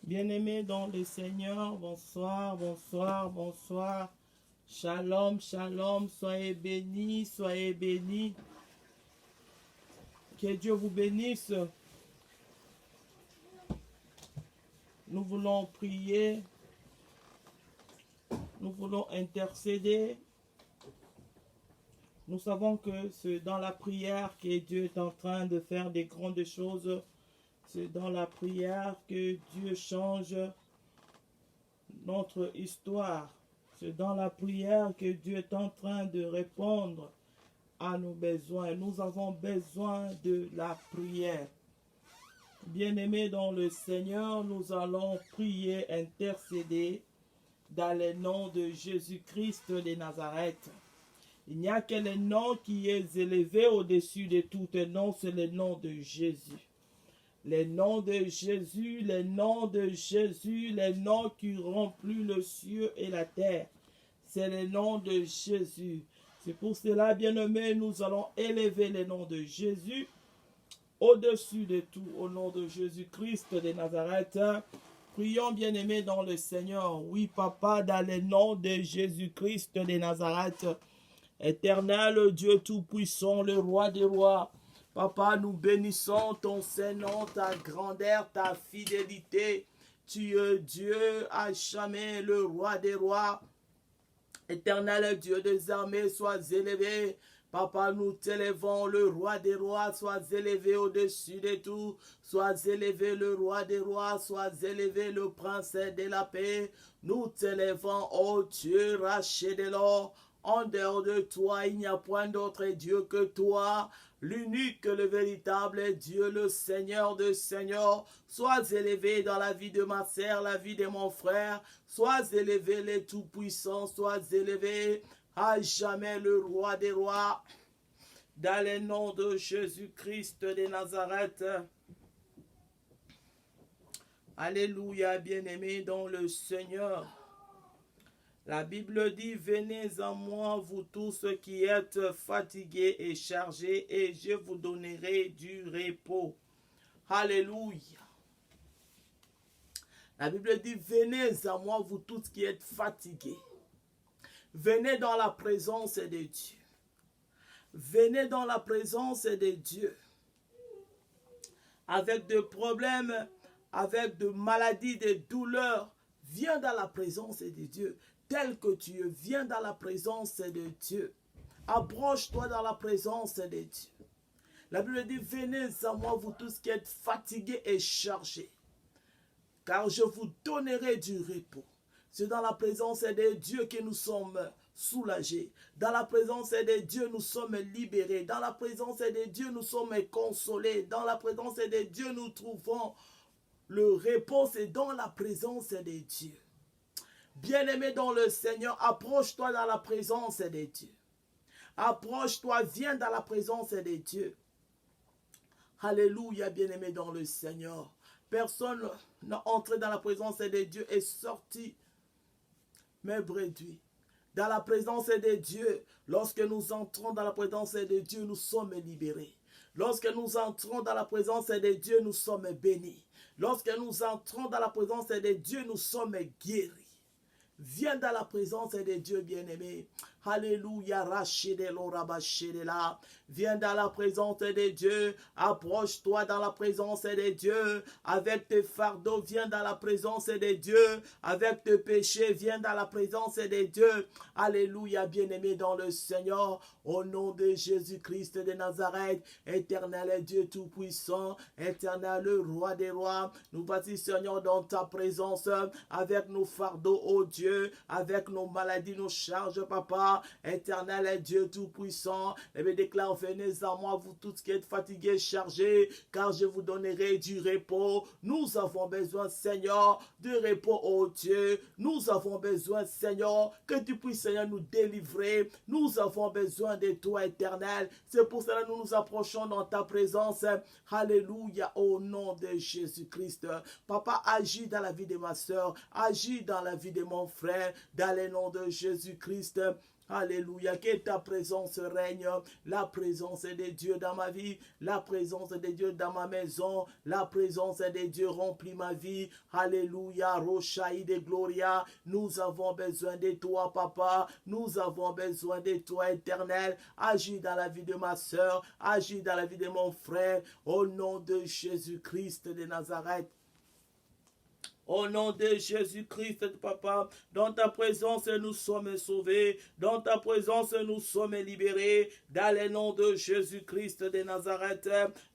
Bien-aimés dans le Seigneur, bonsoir, bonsoir, bonsoir. Shalom, shalom, soyez bénis, soyez bénis. Que Dieu vous bénisse. Nous voulons prier, nous voulons intercéder. Nous savons que c'est dans la prière que Dieu est en train de faire des grandes choses. C'est dans la prière que Dieu change notre histoire. C'est dans la prière que Dieu est en train de répondre à nos besoins. Nous avons besoin de la prière. Bien-aimés dans le Seigneur, nous allons prier, intercéder dans le nom de Jésus-Christ de Nazareth. Il n'y a que le nom qui est élevé au-dessus de tout nom, c'est le nom de Jésus. Le nom de Jésus, le nom de Jésus, le nom qui remplit le ciel et la terre. C'est le nom de Jésus. C'est pour cela, bien-aimés, nous allons élever le nom de Jésus au-dessus de tout, au nom de Jésus-Christ de Nazareth. Prions, bien-aimés, dans le Seigneur. Oui, Papa, dans le nom de Jésus-Christ de Nazareth. Éternel Dieu Tout-Puissant, le Roi des Rois. Papa, nous bénissons ton Saint-Nom, ta grandeur, ta fidélité. Tu es Dieu à jamais, le Roi des Rois. Éternel Dieu des armées, sois élevé. Papa, nous t'élevons, le Roi des Rois, sois élevé au-dessus de tout. Sois élevé, le Roi des Rois, sois élevé, le Prince de la paix. Nous t'élevons, ô Dieu, racheté de l'or. En dehors de toi, il n'y a point d'autre Dieu que toi, l'unique, le véritable Dieu, le Seigneur de Seigneurs. Sois élevé dans la vie de ma sœur, la vie de mon frère. Sois élevé, le Tout-Puissant, sois élevé à jamais le Roi des Rois. Dans le nom de Jésus-Christ de Nazareth. Alléluia, bien-aimés dans le Seigneur. La Bible dit, venez à moi, vous tous qui êtes fatigués et chargés, et je vous donnerai du repos. Alléluia. La Bible dit, venez à moi, vous tous qui êtes fatigués. Venez dans la présence de Dieu. Venez dans la présence de Dieu. Avec des problèmes, avec des maladies, des douleurs, viens dans la présence de Dieu. Tel que tu es, viens dans la présence de Dieu. Approche-toi dans la présence de Dieu. La Bible dit, venez à moi, vous tous qui êtes fatigués et chargés, car je vous donnerai du repos. C'est dans la présence de Dieu que nous sommes soulagés. Dans la présence de Dieu, nous sommes libérés. Dans la présence de Dieu, nous sommes consolés. Dans la présence de Dieu, nous trouvons le repos. C'est dans la présence de Dieu. Bien-aimé dans le Seigneur, approche-toi dans la présence de Dieu. Approche-toi, viens dans la présence de Dieu. Alléluia, bien-aimé dans le Seigneur. Personne n'est entré dans la présence de Dieu et sorti, mais réduit. Dans la présence de Dieu, lorsque nous entrons dans la présence de Dieu, nous sommes libérés. Lorsque nous entrons dans la présence de Dieu, nous sommes bénis. Lorsque nous entrons dans la présence de Dieu, nous sommes guéris. Viens dans la présence de Dieu, bien-aimé. Alléluia, là. Viens dans la présence de Dieu. Approche-toi dans la présence de Dieu. Avec tes fardeaux, viens dans la présence de Dieu. Avec tes péchés, viens dans la présence de Dieu. Alléluia, bien-aimé dans le Seigneur. Au nom de Jésus-Christ de Nazareth, éternel Dieu tout-puissant, éternel le roi des rois, nous voici, Seigneur, dans ta présence, avec nos fardeaux, ô Dieu, avec nos maladies, nos charges, Papa, éternel Dieu tout-puissant, et me déclare, venez à moi, vous tous qui êtes fatigués, chargés, car je vous donnerai du repos. Nous avons besoin, Seigneur, de repos, ô Dieu. Nous avons besoin, Seigneur, que tu puisses, Seigneur, nous délivrer. Nous avons besoin de toi, éternel. C'est pour cela que nous nous approchons dans ta présence. Alléluia, au nom de Jésus-Christ. Papa, agis dans la vie de ma soeur, agis dans la vie de mon frère, dans le nom de Jésus-Christ. Alléluia, que ta présence règne, la présence de Dieu dans ma vie, la présence de Dieu dans ma maison, la présence de Dieu remplit ma vie. Alléluia, Rochaï de Gloria, nous avons besoin de toi, papa, nous avons besoin de toi, éternel. Agis dans la vie de ma soeur, agis dans la vie de mon frère, au nom de Jésus-Christ de Nazareth. Au nom de Jésus-Christ, papa, dans ta présence, nous sommes sauvés. Dans ta présence, nous sommes libérés. Dans le nom de Jésus-Christ de Nazareth,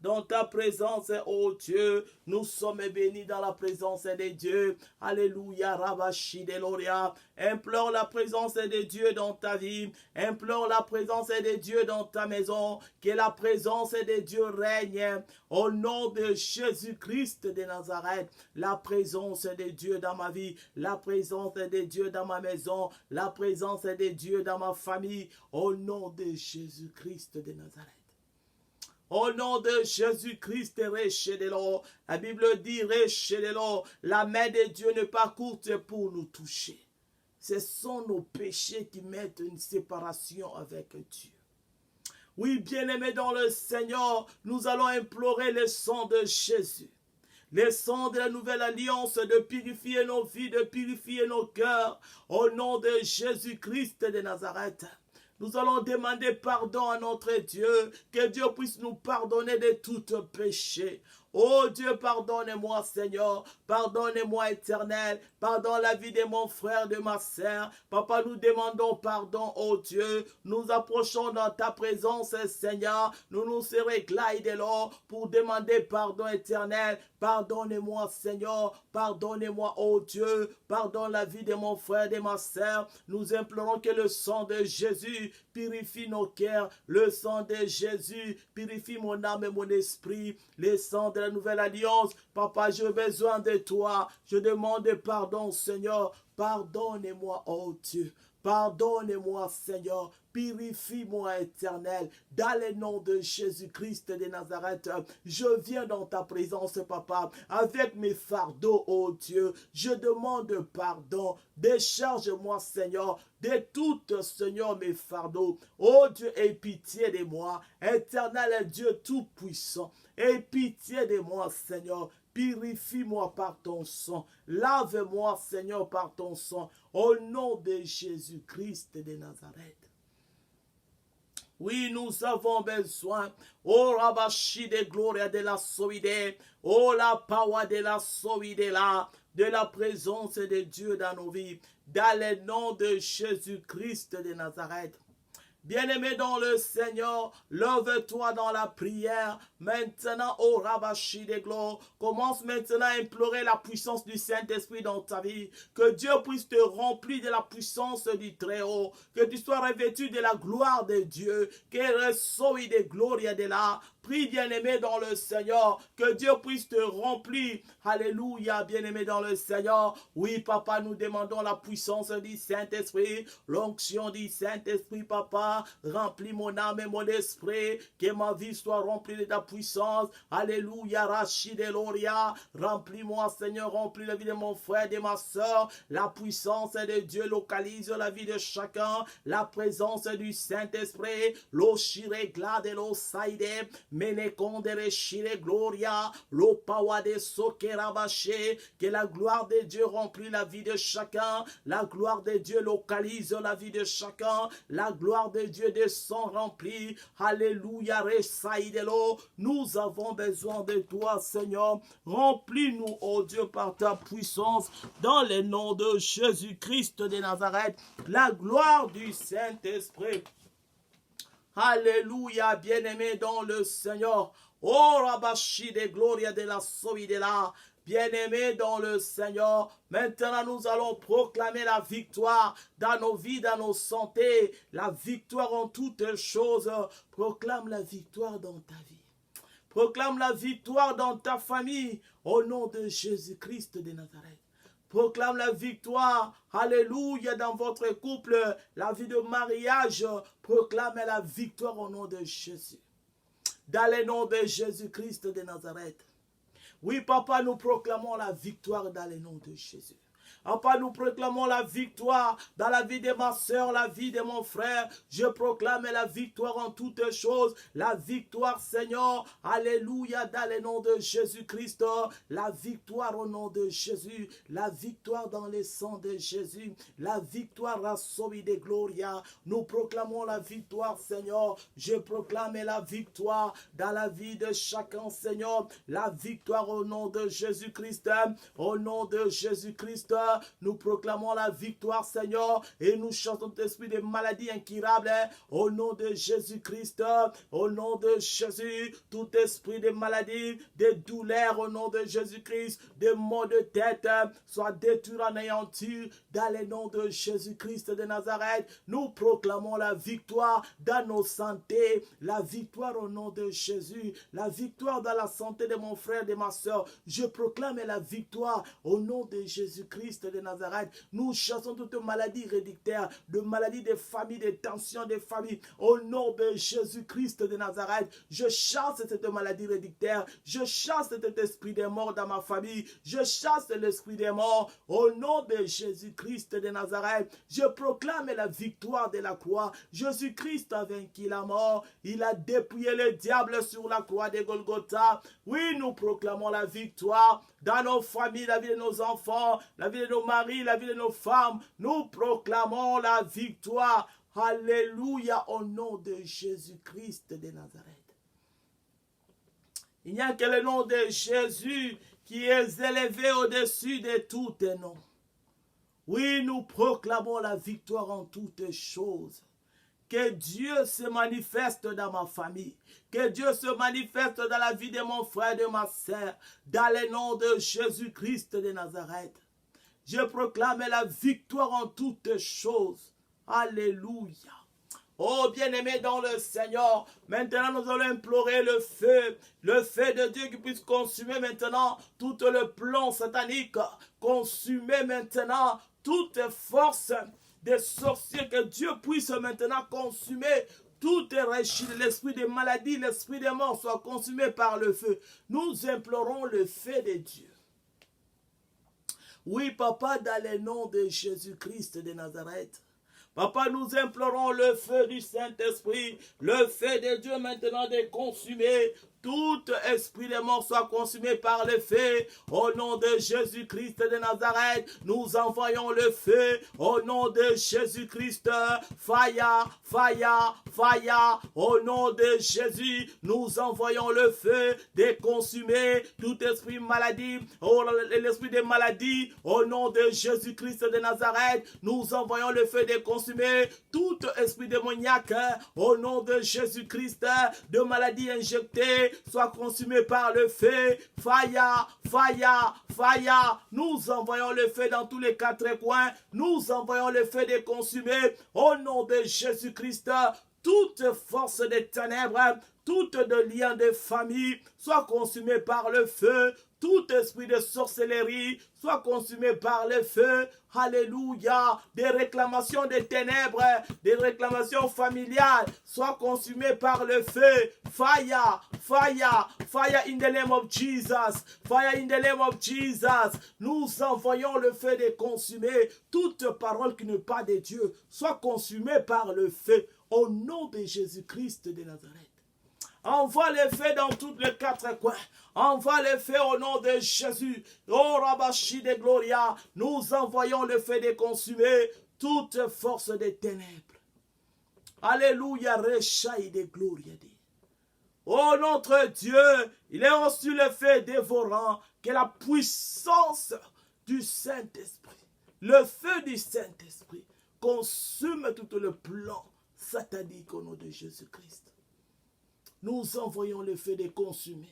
dans ta présence, ô Dieu, nous sommes bénis dans la présence de Dieu. Alléluia, Rabashi de Loria. Implore la présence de Dieu dans ta vie. Implore la présence de Dieu dans ta maison. Que la présence de Dieu règne. Au nom de Jésus-Christ de Nazareth, la présence de Dieu dans ma vie, la présence de Dieu dans ma maison, la présence de Dieu dans ma famille, au nom de Jésus-Christ de Nazareth. Au nom de Jésus-Christ, la Bible dit, la main de Dieu n'est pas courte pour nous toucher. Ce sont nos péchés qui mettent une séparation avec Dieu. Oui, bien-aimés dans le Seigneur, nous allons implorer le sang de Jésus. Le sang de la nouvelle alliance, de purifier nos vies, de purifier nos cœurs, au nom de Jésus-Christ de Nazareth. Nous allons demander pardon à notre Dieu, que Dieu puisse nous pardonner de tout péché. Oh Dieu, pardonne-moi Seigneur, pardonne-moi Éternel, pardonne la vie de mon frère, de ma sœur. Papa, nous demandons pardon, oh Dieu, nous approchons dans ta présence Seigneur, nous nous réclamons de l'or pour demander pardon Éternel. Pardonne-moi Seigneur, pardonne-moi oh Dieu, pardonne la vie de mon frère, de ma sœur. Nous implorons que le sang de Jésus purifie nos cœurs, le sang de Jésus purifie mon âme et mon esprit, le sang de la nouvelle alliance. Papa, j'ai besoin de toi, je demande pardon Seigneur, pardonne-moi oh Dieu, pardonne-moi Seigneur, purifie-moi Éternel, dans le nom de Jésus-Christ de Nazareth. Je viens dans ta présence Papa, avec mes fardeaux oh Dieu, je demande pardon, décharge-moi Seigneur, de toutes Seigneur mes fardeaux. Oh Dieu, aie pitié de moi, Éternel Dieu tout-puissant, aie pitié de moi Seigneur. Purifie-moi par ton sang. Lave-moi, Seigneur, par ton sang. Au nom de Jésus-Christ de Nazareth. Oui, nous avons besoin. Oh, Rabashi de gloria de la solide. Oh, la power de la solide là. De la présence de Dieu dans nos vies. Dans le nom de Jésus-Christ de Nazareth. Bien-aimé dans le Seigneur, lève-toi dans la prière. Maintenant, au Rabashi de gloire, commence maintenant à implorer la puissance du Saint-Esprit dans ta vie. Que Dieu puisse te remplir de la puissance du Très-Haut. Que tu sois revêtu de la gloire de Dieu. Que reçoit de gloria de là. Prie, bien-aimé dans le Seigneur, que Dieu puisse te remplir. Alléluia, bien-aimé dans le Seigneur. Oui, papa, nous demandons la puissance du Saint-Esprit, l'onction du Saint-Esprit, papa. Remplis mon âme et mon esprit, que ma vie soit remplie de ta puissance. Alléluia, Rachid et Loria. Remplis-moi, Seigneur, remplis la vie de mon frère et de ma soeur. La puissance de Dieu localise la vie de chacun. La présence du Saint-Esprit, lo shire glade, lo saide. Menekondere shire gloria, lo power de sokerabache, que la gloire de Dieu remplit la vie de chacun, la gloire de Dieu localise la vie de chacun, la gloire de Dieu descend remplie, alléluia, resaidelo, nous avons besoin de toi Seigneur, remplis-nous oh Dieu par ta puissance, dans le nom de Jésus-Christ de Nazareth, la gloire du Saint-Esprit. Alléluia, bien-aimé dans le Seigneur. Oh, Rabashi de gloria de la solidela. Bien-aimé dans le Seigneur. Maintenant, nous allons proclamer la victoire dans nos vies, dans nos santé. La victoire en toutes choses. Proclame la victoire dans ta vie. Proclame la victoire dans ta famille. Au nom de Jésus-Christ de Nazareth. Proclame la victoire, alléluia, dans votre couple, la vie de mariage, proclame la victoire au nom de Jésus. Dans le nom de Jésus-Christ de Nazareth. Oui, papa, nous proclamons la victoire dans le nom de Jésus. Papa, nous proclamons la victoire dans la vie de ma soeur, la vie de mon frère. Je proclame la victoire en toutes choses. La victoire, Seigneur. Alléluia, dans le nom de Jésus-Christ. La victoire au nom de Jésus. La victoire dans le sang de Jésus. La victoire à Sobi de Gloria. Nous proclamons la victoire, Seigneur. Je proclame la victoire dans la vie de chacun, Seigneur. La victoire au nom de Jésus-Christ. Au nom de Jésus-Christ, nous proclamons la victoire, Seigneur, et nous chantons l'esprit de maladies incurables. Au nom de Jésus-Christ, au nom de Jésus, tout esprit de maladie, de douleur, au nom de Jésus-Christ, de maux de tête, soit détruit, anéanti, dans le nom de Jésus-Christ de Nazareth. Nous proclamons la victoire dans nos santé, la victoire au nom de Jésus, la victoire dans la santé de mon frère, de ma soeur. Je proclame la victoire au nom de Jésus-Christ de Nazareth. Nous chassons toute maladie héréditaire, de maladie des familles, des tensions des familles. Au nom de Jésus-Christ de Nazareth, je chasse cette maladie héréditaire. Je chasse cet esprit des morts dans ma famille. Je chasse l'esprit des morts. Au nom de Jésus-Christ de Nazareth, je proclame la victoire de la croix. Jésus-Christ a vaincu la mort. Il a dépouillé le diable sur la croix de Golgotha. Oui, nous proclamons la victoire dans nos familles, la vie de nos enfants, la vie de nos maris, la vie de nos femmes. Nous proclamons la victoire. Alléluia, au nom de Jésus-Christ de Nazareth. Il n'y a que le nom de Jésus qui est élevé au-dessus de tous tes noms. Oui, nous proclamons la victoire en toutes choses. Que Dieu se manifeste dans ma famille. Que Dieu se manifeste dans la vie de mon frère et de ma sœur. Dans le nom de Jésus-Christ de Nazareth. Je proclame la victoire en toutes choses. Alléluia. Oh, bien-aimés dans le Seigneur, maintenant nous allons implorer le feu de Dieu qui puisse consumer maintenant tout le plan satanique, consumer maintenant toute force des sorciers, que Dieu puisse maintenant consumer toute l'esprit de maladie, l'esprit de mort soit consumé par le feu. Nous implorons le feu de Dieu. Oui, Papa, dans le nom de Jésus-Christ de Nazareth. Papa, nous implorons le feu du Saint-Esprit, le feu de Dieu maintenant de consumer. Tout esprit de mort soit consumé par le feu. Au nom de Jésus-Christ de Nazareth, nous envoyons le feu. Au nom de Jésus-Christ, fire, fire, fire. Au nom de Jésus, nous envoyons le feu de consumer tout esprit maladie. L'esprit de maladie, au nom de Jésus-Christ de Nazareth, nous envoyons le feu de consumer tout esprit démoniaque. Au nom de Jésus-Christ, de maladie injectée, soit consumé par le feu. Fire, fire, fire. Nous envoyons le feu dans tous les quatre coins. Nous envoyons le feu de consumer. Au nom de Jésus-Christ, toute force des ténèbres, toute de lien de famille, soit consumé par le feu. Tout esprit de sorcellerie soit consumé par le feu. Alléluia. Des réclamations des ténèbres, des réclamations familiales, soit consumées par le feu. Fire, fire, fire in the name of Jesus. Fire in the name of Jesus. Nous envoyons le feu de consumer toute parole qui n'est pas de Dieu, soit consumée par le feu. Au nom de Jésus-Christ de Nazareth. Envoie le feu dans tous les quatre coins. Envoie le feu au nom de Jésus. Oh Rabashi de Gloria. Nous envoyons le feu de consumer toute force des ténèbres. Alléluia. Rechaï de Gloria. Oh notre Dieu, il est reçu le feu dévorant, que la puissance du Saint-Esprit, le feu du Saint-Esprit, consume tout le plan satanique au nom de Jésus-Christ. Nous envoyons le feu de consumer.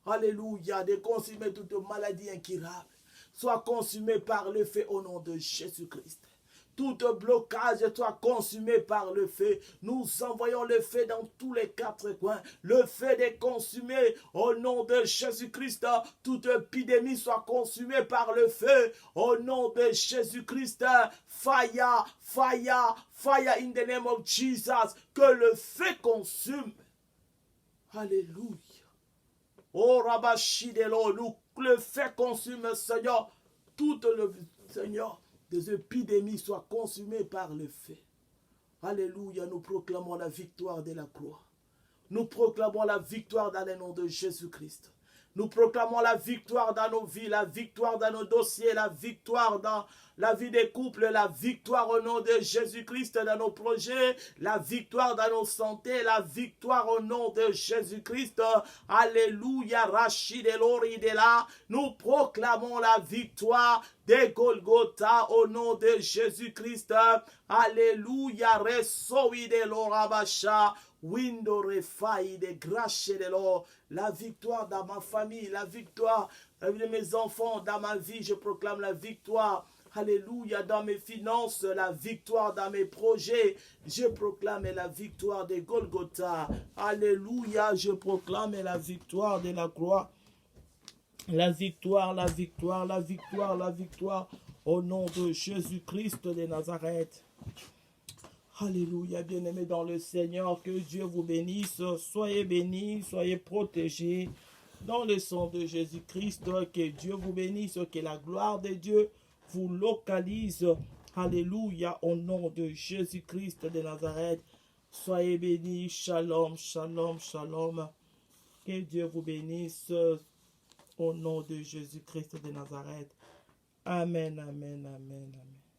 Alléluia, de consumer toute maladie incurable. Soit consumé par le feu au nom de Jésus-Christ. Tout blocage soit consumé par le feu. Nous envoyons le feu dans tous les quatre coins. Le feu de consumer au nom de Jésus-Christ. Toute épidémie soit consumée par le feu. Au nom de Jésus-Christ. Fire, fire, fire in the name of Jesus. Que le feu consume. Alléluia. Oh Rabashi de l'eau, nous le feu consume, Seigneur, toute Seigneur, des épidémies soient consumées par le feu. Alléluia, nous proclamons la victoire de la croix. Nous proclamons la victoire dans le nom de Jésus-Christ. Nous proclamons la victoire dans nos vies, la victoire dans nos dossiers, la victoire dans la vie des couples, la victoire au nom de Jésus-Christ dans nos projets, la victoire dans nos santé, la victoire au nom de Jésus-Christ. Alléluia, Rachid Elori de là. Nous proclamons la victoire de Golgotha au nom de Jésus-Christ. Alléluia, Ressoui de l'Orabasha. Windo refai de grâce de l'or, la victoire dans ma famille, la victoire de mes enfants, dans ma vie, je proclame la victoire. Alléluia, dans mes finances, la victoire dans mes projets, je proclame la victoire de Golgotha. Alléluia, je proclame la victoire de la croix. La victoire, la victoire, la victoire, la victoire, au nom de Jésus-Christ de Nazareth. Alléluia, bien-aimés dans le Seigneur, que Dieu vous bénisse, soyez bénis, soyez protégés dans le sang de Jésus-Christ, que Dieu vous bénisse, que la gloire de Dieu vous localise, alléluia, au nom de Jésus-Christ de Nazareth, soyez bénis, shalom, shalom, shalom, que Dieu vous bénisse, au nom de Jésus-Christ de Nazareth, amen, amen, amen, amen.